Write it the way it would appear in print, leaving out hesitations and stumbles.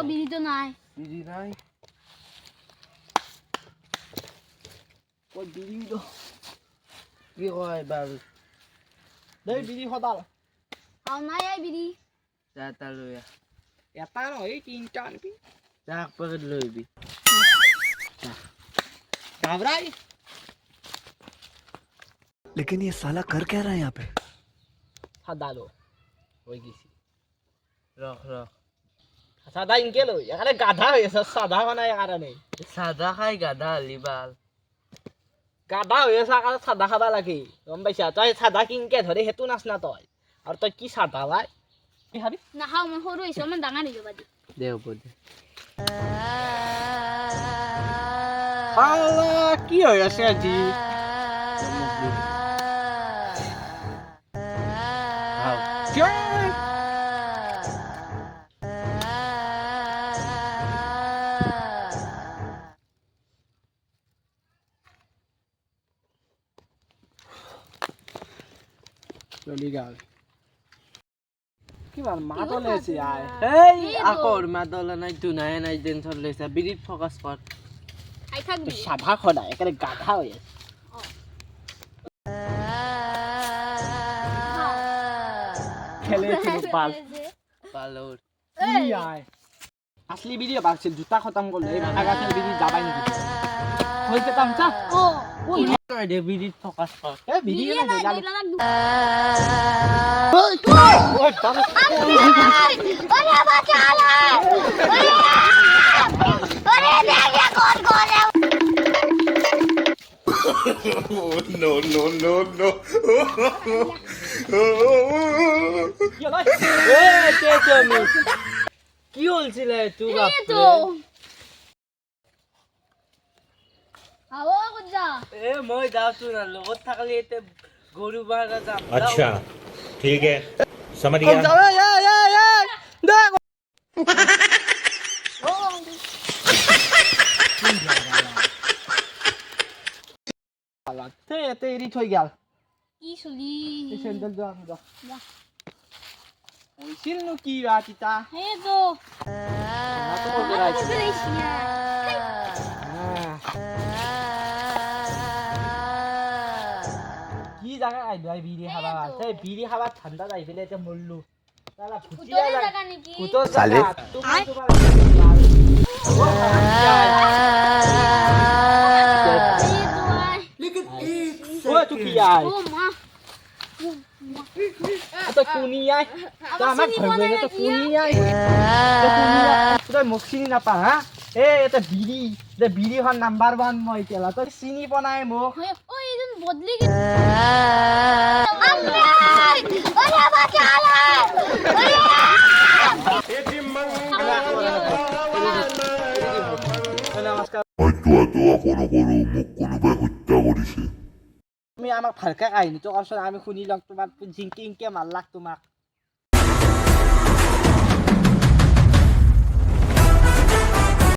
বিড়ি তো নাই বিড়ি নাই কই বিড়ি তো কি কয় বাল দেই বিড়ি হদাল আও নাই আই বিড়ি যাতা লইয়া এটা নহয় তিনটা নেকি যাক পকেট লইবি কাবরাই लेकिन ये साला कर क्या रहा है यहाँ पे সাদালো হয়ে গেছি রখ রখ সাদা ইনকে লই এখানে গাধা হয়েছে সাদা বানায় কারণে সাদা খাই গাধা হলি বাল গাধা হয়েছে কারণে সাদা খাবা লাগে গম পাইছা তই সাদা কিনকে ধরে হেতু নাচ না তই আর তই কি সাদা ভাই কি হাবি নাখাও মই সৰু হৈছো মই ডাঙৰ হৈ যাবা দি দে উপদে আল্লাহ কি হৈ আছে আজি কিয় চলি গেল কিমান মাতো লেছে আয় এই আকর মাদলা নাই তু নাই নাই টেনশন লৈছা বিড়িত ফকাস কর খাই থাক তুই সাদা খোদা এখানে গাধা হয়ে আছে খেলে পাল পালোর কি আয় আসলি ভিডিও বাকছিল জুতা খতম করলে এই মাথা গাছের ভিডিও যাবাই না হইতে তামচা ও কই দে বিড়িত ফকাস কর এ ভিডিও না নাই জানি দিলা ওই দাদা ওরে বাঁচালে ওরে দেখে কোন করে No, no, no, no. কি হলো এ কে তুমি কি হলছিল তুই বাপ এই তো আও গুজা এ মই যাও তুই না লগত থাকলে এতে গরু বাড়া যাম अच्छा ठीक है समझ गया তে এরি থই গেল কি চলি এই স্যান্ডেল দাও আমি দাও যা। ওই ছিল নু কি আতিতা এই তো না তো করে আছে কি জায়গা আই ভাই বিড়ি খাবা সেই বিড়ি খাবা ঠান্ডা যাই ফেলে এটা মরলু তালা ভুটিয়া উতরে লাগে জায়গা নাকি কুতো সালে। জায়গা তোমার তোমার ও তুই কি আই ও মা তো কুনি আই তো আমার ঘর তো কুনি আই তো কুনি আই তো মুখছিনি না পা হ্যাঁ এ এটা বিড়ি দে বিড়ি হন নাম্বার 1 মই কেলা তো চিনি বনাই মোক ও এইজন বদলি গেছে ওরে বাঁচালে নমস্কার হয়তো কোনো মোক কোনোবাই হত্যা কৰিছে তুমি আমাক ভালকে কাহিনীটো কচোন আমি শুনি লওক তোমাক জিংকি ইংকে মাৰলাক তোমাক